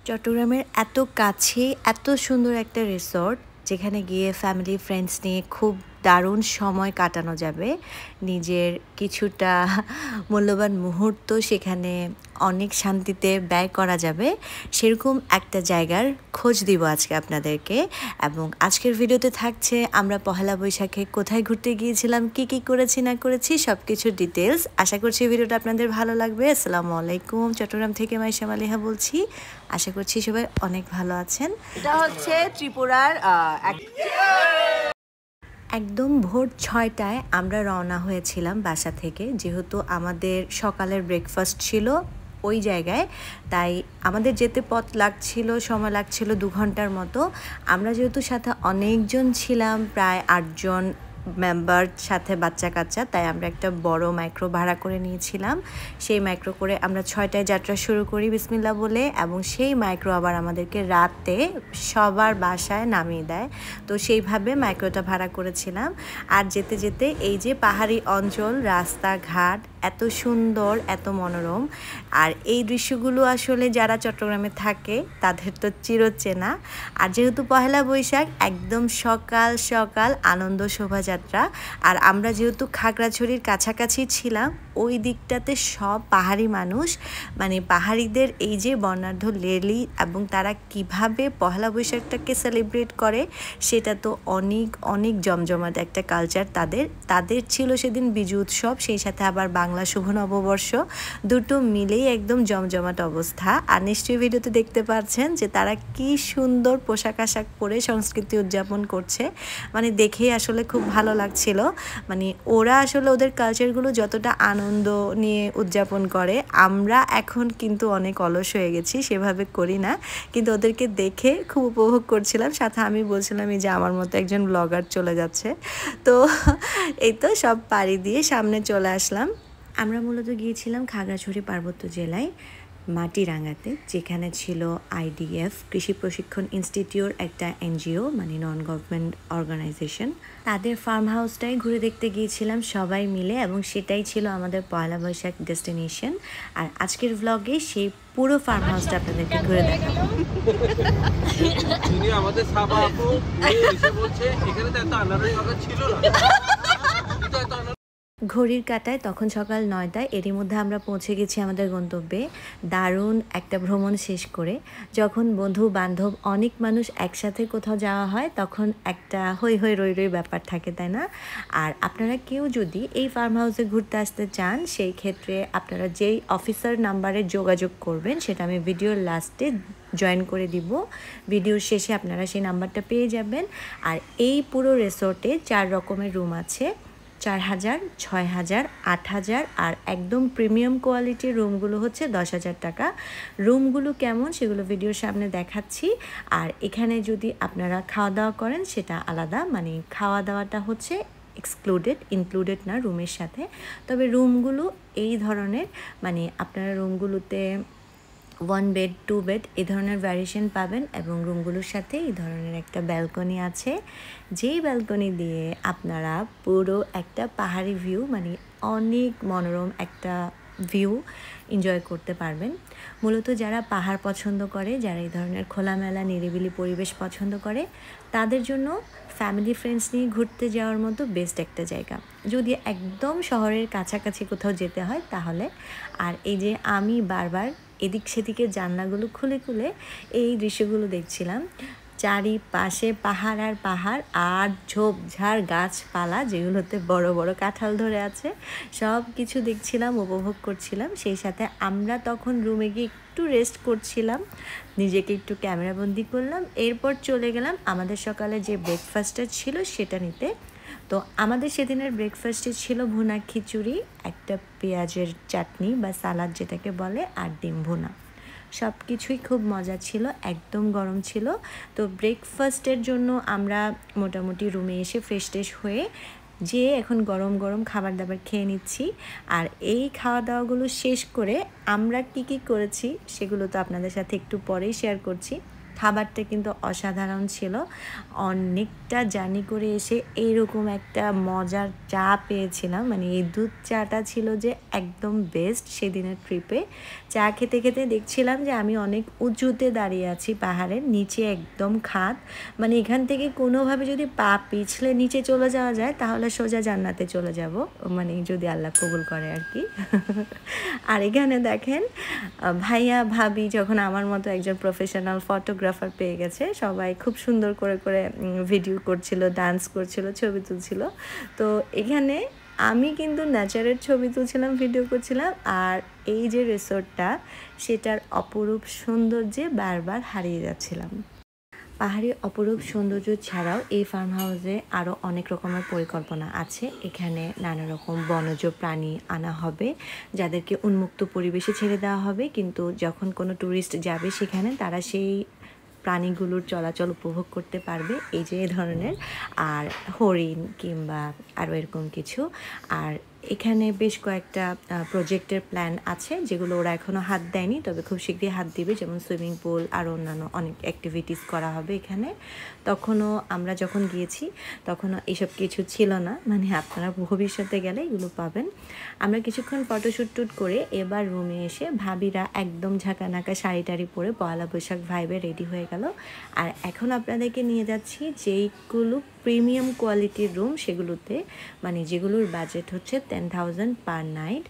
চট্টগ্রামের এত কাছে এত সুন্দর একটা রিসর্ট যেখানে গিয়ে ফ্যামিলি ফ্রেন্ডস নিয়ে খুব দারুণ সময় কাটানো যাবে। নিজের কিছুটা মূল্যবান মুহূর্ত সেখানে অনেক শান্তিতে ব্যয় করা যাবে, সেরকম একটা জায়গার খোঁজ দিব আজকে আপনাদেরকে। এবং আজকের ভিডিওতে থাকছে আমরা পহেলা বৈশাখে কোথায় ঘুরতে গিয়েছিলাম, কি করেছি না করেছি সব কিছুর ডিটেলস। আশা করছি ভিডিওটা আপনাদের ভালো লাগবে। আসসালামু আলাইকুম, চট্টগ্রাম থেকে মাইশা মালিহা বলছি। আশা করছি সবাই অনেক ভালো আছেন। এটা হচ্ছে ত্রিপুরার একদম ভোর 6টায় আমরা রওনা হয়েছিলাম বাসা থেকে, যেহেতু আমাদের সকালের ব্রেকফাস্ট ছিল ওই জায়গায়, তাই আমাদের যেতে সময় লাগছিল 2 ঘন্টার মতো। আমরা যেহেতু সাথে অনেকজন ছিলাম, প্রায় 8 জন মেম্বার সাথে বাচ্চা কাচ্চা, তাই আমরা একটা বড় মাইক্রো ভাড়া করে নিয়েছিলাম। সেই মাইক্রো করে আমরা 6টায় যাত্রা শুরু করি বিসমিল্লাহ বলে, এবং সেই মাইক্রো আবার আমাদেরকে রাতে সবার বাসায় নামিয়ে দেয়। তো সেইভাবে মাইক্রোটা ভাড়া করেছিলাম। আর যেতে যেতে এই যে পাহাড়ি অঞ্চল, রাস্তাঘাট এত সুন্দর, এত মনোরম। আর এই দৃশ্যগুলো আসলে যারা চট্টগ্রামে থাকে তাদের তো চিরচেনা। আর যেহেতু পহেলা বৈশাখ, একদম সকাল সকাল আনন্দ শোভাযাত্রা। আর আমরা যেহেতু খাগড়াছড়ির কাছাকাছি ছিলাম, ওই দিকটাতে সব পাহাড়ি মানুষ, মানে পাহাড়িদের এই যে বর্ণাঢ্য রেলি এবং তারা কিভাবে পহেলা বৈশাখটাকে সেলিব্রেট করে, সেটা তো অনেক অনেক জমজমাট একটা কালচার তাদের ছিল সেদিন বিজু উৎসব, সেই সাথে আবার বাংলা শুভ নববর্ষ, দুটো মিলেই একদম জমজমাট অবস্থা। আর নিশ্চয়ই ভিডিওতে দেখতে পাচ্ছেন যে তারা কি সুন্দর পোশাক আশাক পরে সংস্কৃতি উদযাপন করছে, মানে দেখেই আসলে খুব ভালো লাগছিল। মানে ওরা আসলে ওদের কালচারগুলো যতটা আনন্দ নিয়ে উদযাপন করে, আমরা এখন কিন্তু অনেক অলস হয়ে গেছি, সেভাবে করি না। কিন্তু ওদেরকে দেখে খুব উপভোগ করছিলাম, সাথে আমি বলছিলাম এই যে আমার মতো একজন ব্লগার চলে যাচ্ছে। তো এই তো সব পাড়ি দিয়ে সামনে চলে আসলাম। আমরা মূলত গিয়েছিলাম খাগড়াছড়ি পার্বত্য জেলায় মাটিরাঙ্গাতে, যেখানে ছিল IDF কৃষি প্রশিক্ষণ ইনস্টিটিউট, একটা NGO মানে নন গভর্নমেন্ট অর্গানাইজেশন। তাদের ফার্ম হাউসটাই ঘুরে দেখতে গিয়েছিলাম সবাই মিলে, এবং সেটাই ছিল আমাদের পয়লা বৈশাখ ডেস্টিনেশন। আর আজকের ব্লগে সেই পুরো ফার্ম হাউসটা আপনাদেরকে ঘুরে দেখাবো। আমাদের সাবা আপু এসে বলছে এখানে তো এত আনারস বাগান ছিল না। ঘড়ির কাঁটায় তখন সকাল 9টায়। এরই মধ্যে আমরা পৌঁছে গেছি আমাদের গন্তব্যে। দারুণ একটা ভ্রমণ শেষ করে যখন বন্ধু বান্ধব অনেক মানুষ একসাথে কোথাও যাওয়া হয়, তখন একটা হই হই রই রই ব্যাপার থাকে, তাই না? আর আপনারা কেউ যদি এই ফার্ম হাউসে ঘুরতে আসতে চান, সেই ক্ষেত্রে আপনারা যেই অফিসার নাম্বারে যোগাযোগ করবেন সেটা আমি ভিডিওর লাস্টে জয়েন করে দিব। ভিডিওর শেষে আপনারা সেই নাম্বারটা পেয়ে যাবেন। আর এই পুরো রিসোর্টে 4 রকমের রুম আছে, 4000, 6000, 8000, আর একদম প্রিমিয়াম কোয়ালিটির রুমগুলো হচ্ছে 10,000 টাকা। রুমগুলো কেমন সেগুলো ভিডিওর সামনে দেখাচ্ছি। আর এখানে যদি আপনারা খাওয়া দাওয়া করেন সেটা আলাদা, মানে খাওয়া দাওয়াটা হচ্ছে ইনক্লুডেড না রুমের সাথে। তবে রুমগুলো এই ধরনের, মানে আপনারা রুমগুলোতে 1 বেড 2 বেড এই ধরনের ভ্যারিয়েশন পাবেন, এবং রুমগুলোর সাথে এই ধরনের একটা ব্যালকনি আছে, যেই ব্যালকনি দিয়ে আপনারা পুরো একটা পাহাড়ি ভিউ, মানে অনেক মনোরম একটা ভিউ এনজয় করতে পারবেন। মূলত যারা পাহাড় পছন্দ করে, যারা এই ধরনের খোলামেলা নিরিবিলি পরিবেশ পছন্দ করে, তাদের জন্য ফ্যামিলি ফ্রেন্ডস নিয়ে ঘুরতে যাওয়ার মতো বেস্ট একটা জায়গা। যদি একদম শহরের কাছাকাছি কোথাও যেতে হয় তাহলে। আর এই যে আমি বারবার এদিক সেদিকে জানলাগুলো খুলে খুলে এই দৃশ্যগুলো দেখছিলাম। চারিপাশে পাহাড় আর পাহাড়, আর ঝোপঝাড় গাছপালা, যেগুলোতে বড় বড় কাঁঠাল ধরে আছে, সব কিছু দেখছিলাম, উপভোগ করছিলাম। সেই সাথে আমরা তখন রুমে গিয়ে একটু রেস্ট করছিলাম, নিজেকে একটু ক্যামেরাবন্দি করলাম। এরপর চলে গেলাম আমাদের সকালে যে ব্রেকফাস্টটা ছিল সেটা নিতে। তো আমাদের সেদিনের ব্রেকফাস্টে ছিল ভুনা খিচুড়ি, একটা পেঁয়াজের চাটনি বা সালাদ যেটাকে বলে, আর ডিম ভুনা। সব কিছুই খুব মজা ছিল, একদম গরম ছিল। তো ব্রেকফাস্টের জন্য আমরা মোটামুটি রুমে এসে ফ্রেশ ট্রেশ হয়ে যে এখন গরম গরম খাবার দাবার খেয়ে নিচ্ছি। আর এই খাওয়া দাওয়াগুলো শেষ করে আমরা কি করেছি সেগুলো তো আপনাদের সাথে একটু পরেই শেয়ার করছি। খাবারটা কিন্তু অসাধারণ ছিল। অনেকটা জার্নি করে এসে এইরকম একটা মজার চা পেয়েছিলাম, মানে এই দুধ চাটা ছিল যে একদম বেস্ট সেদিনের ট্রিপে। চা খেতে খেতে দেখছিলাম যে আমি অনেক উঁচুতে দাঁড়িয়ে আছি, পাহাড়ের নিচে একদম খাদ, মানে এখান থেকে কোনোভাবে যদি পা পিছলে নিচে চলে যাওয়া যায় তাহলে সোজা জান্নাতে চলে যাব, মানে যদি আল্লাহ কবুল করে আর কি। আর এখানে দেখেন ভাইয়া ভাবি যখন আমার মতো একজন প্রফেশনাল ফটোগ্রাফার পেয়ে গেছে, সবাই খুব সুন্দর করে করে ভিডিও করছিল, ডান্স করছিল, ছবি তুলছিল। তো এখানে আমি কিন্তু নেচারের ছবি তুলছিলাম, ভিডিও করছিলাম, আর এই যে রিসোর্টটা সেটার অপরূপ সৌন্দর্যে বারবার হারিয়ে যাচ্ছিলাম। পাহাড়ি অপরূপ সৌন্দর্য ছাড়াও এই ফার্ম হাউসে আরও অনেক রকমের পরিকল্পনা আছে। এখানে নানা রকম বনজ প্রাণী আনা হবে, যাদেরকে উন্মুক্ত পরিবেশে ছেড়ে দেওয়া হবে, কিন্তু যখন কোনো ট্যুরিস্ট যাবে সেখানে তারা সেই প্রাণীগুলোর চলাচল উপভোগ করতে পারবে, এই যে ধরনের, আর হরিণ কিংবা আরও এরকম কিছু। আর এখানে বেশ কয়েকটা প্রজেক্টের প্ল্যান আছে, যেগুলো ওরা এখনও হাত দেয়নি, তবে খুব শীঘ্রই হাত দিবে, যেমন সুইমিং পুল আর অন্যান্য অনেক অ্যাক্টিভিটিস করা হবে এখানে। তখনও আমরা যখন গিয়েছি তখনও এসব কিছু ছিল না, মানে আপনারা ভবিষ্যতে গেলে এগুলো পাবেন। আমরা কিছুক্ষণ ফটোশ্যুট টুট করে এবার রুমে এসে ভাবিরা একদম ঝাঁকানাকা শাড়ি টাড়ি পরে পয়লা বৈশাখ ভাইবে রেডি হয়ে গেল। আর এখন আপনাদেরকে নিয়ে যাচ্ছি যেইগুলো প্রিমিয়াম কোয়ালিটির রুম সেগুলোতে, মানে যেগুলোর বাজেট হচ্ছে 10,000 পার নাইট।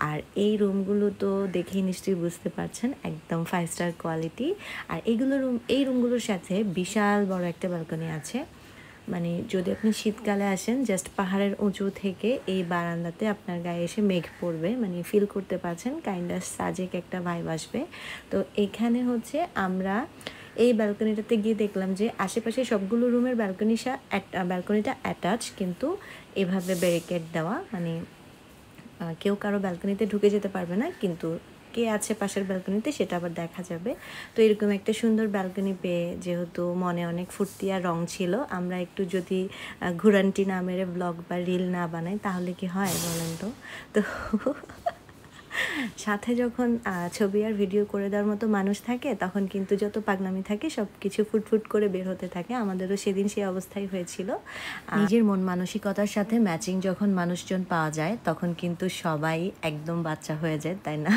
আর এই রুমগুলো তো দেখেই নিশ্চয়ই বুঝতে পারছেন একদম 5 স্টার কোয়ালিটি। আর এই রুমগুলোর সাথে বিশাল বড় একটা ব্যালকনি আছে, মানে যদি আপনি শীতকালে আসেন জাস্ট পাহাড়ের উঁচু থেকে এই বারান্দাতে আপনার গায়ে এসে মেঘ পড়বে, মানে ফিল করতে পারছেন কাইন্ড অফ সাজেক একটা ভাইব আসবে। তো এখানে হচ্ছে আমরা এই ব্যালকনিটাতে গিয়ে দেখলাম যে আশেপাশে সবগুলো রুমের ব্যালকনিটা অ্যাটাচ, কিন্তু এভাবে ব্যারিকেড দেওয়া, মানে কেউ কারো ব্যালকনিতে ঢুকে যেতে পারবে না, কিন্তু কে আছে পাশের ব্যালকনিতে সেটা আবার দেখা যাবে। তো এরকম একটা সুন্দর ব্যালকনি পেয়ে যেহেতু মনে অনেক ফুর্তি আর রং ছিল, আমরা একটু যদি ঘুরান্টি না মেরে ব্লগ বা রিল না বানাই তাহলে কি হয় বলেন তো। তো সাথে যখন ছবি আর ভিডিও করে দেওয়ার মতো মানুষ থাকে তখন কিন্তু যত পাগলামি থাকে সব কিছু ফুটফুট করে বের হতে থাকে। আমাদেরও সেদিন সেই অবস্থাই হয়েছিল। নিজের মন মানসিকতার সাথে ম্যাচিং যখন মানুষজন পাওয়া যায় তখন কিন্তু সবাই একদম বাচ্চা হয়ে যায়, তাই না?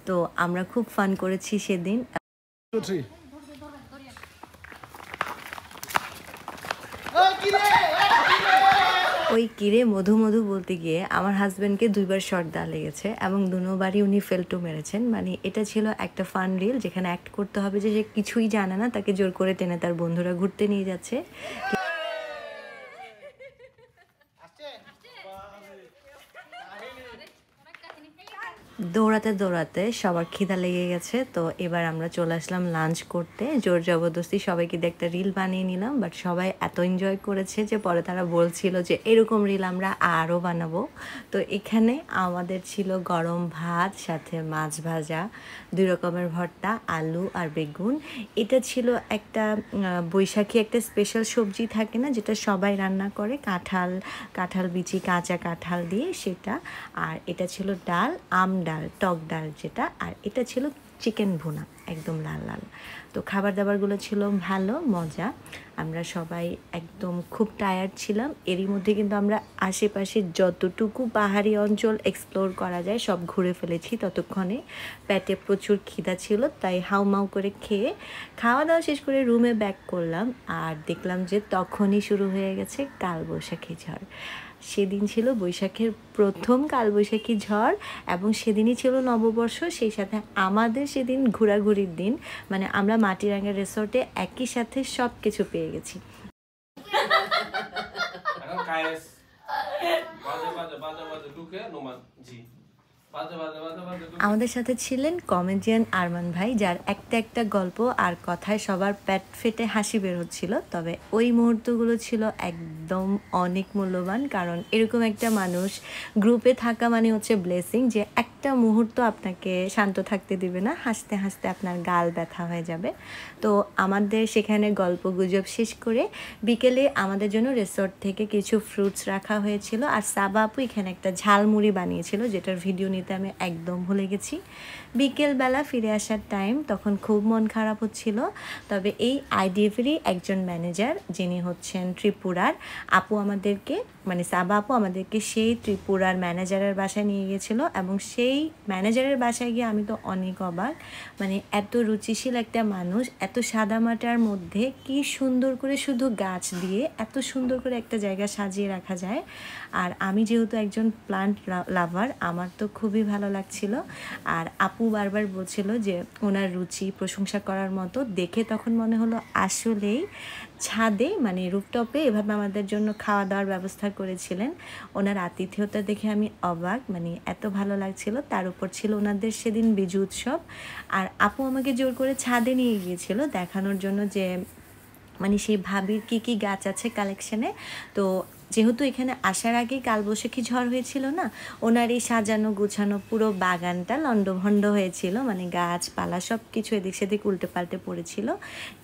তো আমরা খুব ফান করেছি সেদিন। ওই কিরে মধু মধু বলতে গিয়ে আমার হাজব্যান্ডকে 2বার শট দেওয়া লেগেছে এবং দুবারই উনি ফেলটু মেরেছেন। মানে এটা ছিল একটা ফান রিল যেখানে অ্যাক্ট করতে হবে যে সে কিছুই জানে না, তাকে জোর করে টেনে তার বন্ধুরা ঘুরতে নিয়ে যাচ্ছে। দৌড়াতে দৌড়াতে সবার খিদা লেগে গেছে, তো এবার আমরা চলে আসলাম লাঞ্চ করতে। জোর জবরদস্তি সবাইকে দিয়ে একটা রিল বানিয়ে নিলাম, বাট সবাই এত এনজয় করেছে যে পরে তারা বলছিল যে এরকম রিল আমরা আরও বানাবো। তো এখানে আমাদের ছিল গরম ভাত, সাথে মাছ ভাজা, 2 রকমের ভর্তা, আলু আর বেগুন। এটা ছিল একটা বৈশাখী একটা স্পেশাল সবজি থাকে না, যেটা সবাই রান্না করে, কাঁঠাল বিচি, কাঁচা কাঁঠাল দিয়ে সেটা। আর এটা ছিল ডাল, ডাল, টক ডাল যেটা, আর এটা ছিল চিকেন ভুনা, একদম লাল লাল। তো খাবার দাবারগুলো ছিল ভালো মজা। আমরা সবাই একদম খুব টায়ার্ড ছিলাম, এরই মধ্যে কিন্তু আমরা আশেপাশে যতটুকু পাহাড়ি অঞ্চল এক্সপ্লোর করা যায় সব ঘুরে ফেলেছি। ততক্ষণে পেটে প্রচুর খিদা ছিল, তাই হাউমাউ করে খেয়ে খাওয়া দাওয়া শেষ করে রুমে ব্যাক করলাম। আর দেখলাম যে তখনই শুরু হয়ে গেছে কালবৈশাখী ঝড়। সেদিন ছিল বৈশাখের প্রথম কালবৈশাখী ঝড় এবং সেদিনই ছিল নববর্ষ, সেই সাথে আমাদের সেদিন ঘোরাঘুরির দিন, মানে আমরা মাটিরাঙ্গা রিসোর্টে একই সাথে সব কিছু পেয়ে গেছি। আমাদের সাথে ছিলেন কমেডিয়ান আরমান ভাই, যার একটা একটা গল্প আর কথায় সবার পেট ফেটে হাসি বের হচ্ছিল। তবে ওই মুহূর্তগুলো ছিল একদম অনেক মূল্যবান, কারণ এরকম একটা মানুষ গ্রুপে থাকা মানে হচ্ছে ব্লেসিং, যে একটা মুহূর্ত আপনাকে শান্ত থাকতে দিবে না, হাসতে হাসতে আপনার গাল ব্যথা হয়ে যাবে। তো আমাদের সেখানে গল্প গুজব শেষ করে বিকেলে আমাদের জন্য রিসোর্ট থেকে কিছু ফ্রুটস রাখা হয়েছিল, আর সাবা আপু এখানে একটা ঝালমুড়ি বানিয়েছিল যেটার ভিডিও নিতে যেতে আমি একদম ভুলে গেছি। বিকেলবেলা ফিরে আসার টাইম, তখন খুব মন খারাপ হচ্ছিল। তবে এই আইডিএফেরই একজন ম্যানেজার, যিনি হচ্ছেন ত্রিপুরার, আপু আমাদেরকে মানে সাবা আপু আমাদেরকে সেই ত্রিপুরার ম্যানেজারের বাসায় নিয়ে গিয়েছিল। এবং সেই ম্যানেজারের বাসায় গিয়ে আমি তো অনেক অবাক, মানে এত রুচিশীল একটা মানুষ, এত সাদামাটার মধ্যে কি সুন্দর করে শুধু গাছ দিয়ে এত সুন্দর করে একটা জায়গা সাজিয়ে রাখা যায়। আর আমি যেহেতু একজন প্লান্ট লাভার, আমার তো খুবই ভালো লাগছিল। আর আপু বারবার বলছিল যে ওনার রুচি প্রশংসা করার মতো। দেখে তখন মনে হলো আসলেই ছাদে মানে রুফটপে এভাবে আমাদের জন্য খাওয়া দাওয়ার ব্যবস্থা করেছিলেন। ওনার আতিথেয়তা দেখে আমি অবাক, মানে এত ভালো লাগছিল। তার উপর ছিল ওনাদের সেদিন বিজু উৎসব। আর আপু আমাকে জোর করে ছাদে নিয়ে গিয়েছিল দেখানোর জন্য যে মানে সেই ভাবির কী কী গাছ আছে কালেকশানে। তো যেহেতু এখানে আসার আগেই কালবৈশাখী ঝড় হয়েছিল না, ওনার এই সাজানো গুছানো পুরো বাগানটা লণ্ডভণ্ড হয়েছিল, মানে গাছপালা সব কিছু এদিক সেদিক উল্টে পাল্টে পড়েছিল।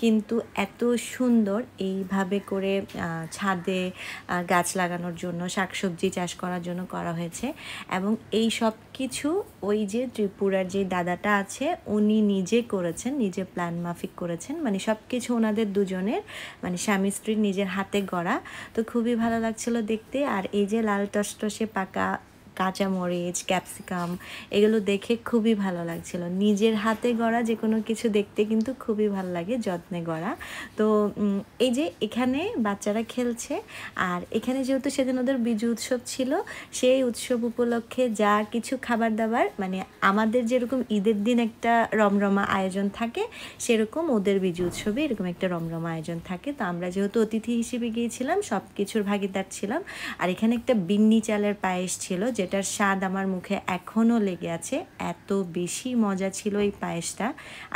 কিন্তু এত সুন্দর এইভাবে করে ছাদে গাছ লাগানোর জন্য, শাকসবজি চাষ করার জন্য করা হয়েছে। এবং এই সব কিছু ওই যে ত্রিপুরার যে দাদাটা আছে উনি নিজে করেছেন, নিজে প্ল্যান মাফিক করেছেন, মানে সব কিছু ওনাদের দুজনের মানে স্বামী স্ত্রীর নিজের হাতে গড়া। তো খুবই ভালো লাগছিল দেখতে। আর এই যে লাল টসটসে পাকা কাঁচামরিচ, ক্যাপসিকাম, এগুলো দেখে খুবই ভালো লাগছিল। নিজের হাতে গড়া যে কোনো কিছু দেখতে কিন্তু খুবই ভালো লাগে, যত্নে গড়া। তো এই যে এখানে বাচ্চারা খেলছে। আর এখানে যেহেতু সেদিন ওদের বিজু উৎসব ছিল, সেই উৎসব উপলক্ষে যা কিছু খাবার দাবার, মানে আমাদের যেরকম ঈদের দিন একটা রমরমা আয়োজন থাকে, সেরকম ওদের বিজু উৎসবে এরকম একটা রমরমা আয়োজন থাকে। তো আমরা যেহেতু অতিথি হিসেবে গিয়েছিলাম, সব কিছুর ভাগিদার ছিলাম। আর এখানে একটা বিন্নি চালের পায়েস ছিল, যেটার স্বাদ আমার মুখে এখনও লেগে আছে। এত বেশি মজা ছিল এই পায়েসটা।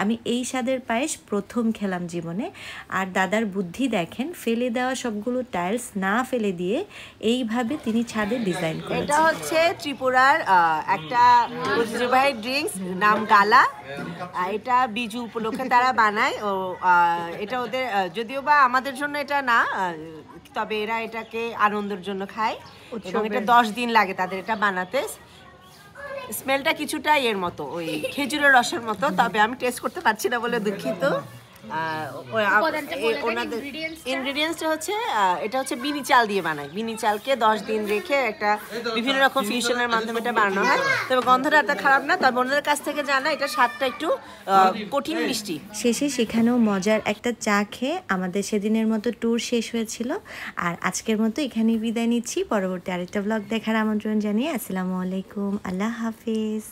আমি এই স্বাদের পায়েস প্রথম খেলাম জীবনে। আর দাদার বুদ্ধি দেখেন, ফেলে দেওয়া সবগুলো টাইলস না ফেলে দিয়ে এইভাবে তিনি ছাদে ডিজাইন এটা করেছেন। হচ্ছে ত্রিপুরার একটা ঐতিহ্যবাহী ড্রিঙ্কস, নাম গালা। এটা বিজু উপলক্ষে তারা বানায়। ও এটা ওদের যদিও বা আমাদের জন্য এটা না, তবে এরা এটাকে আনন্দের জন্য খায়। এবং এটা 10 দিন লাগে তাদের এটা বানাতে। স্মেলটা কিছুটা এর মতো, ওই খেজুরের রসের মতো, তবে আমি টেস্ট করতে পারছি না বলে দুঃখিত। ওনাদের ইনগ্রিডিয়েন্টসটা হচ্ছে এটা হচ্ছে বিনি চাল দিয়ে বানায়। বিনি চালকে 10 দিন রেখে একটা বিভিন্ন রকম ফিউশনের মাধ্যমে এটা বানানো হয়। তবে গন্ধটা এত খারাপ না, তবে ওনাদের কাছ থেকে জানা এটা স্বাদটা একটু কঠিন মিষ্টি। শেষে সেখানেও মজার একটা চা খেয়ে আমাদের সেদিনের মতো ট্যুর শেষ হয়েছিল। আর আজকের মতো এখানেই বিদায় নিচ্ছি। পরবর্তী আরেকটা ব্লগ দেখার আমন্ত্রণ জানিয়ে আসসালামু আলাইকুম, আল্লাহ হাফিজ।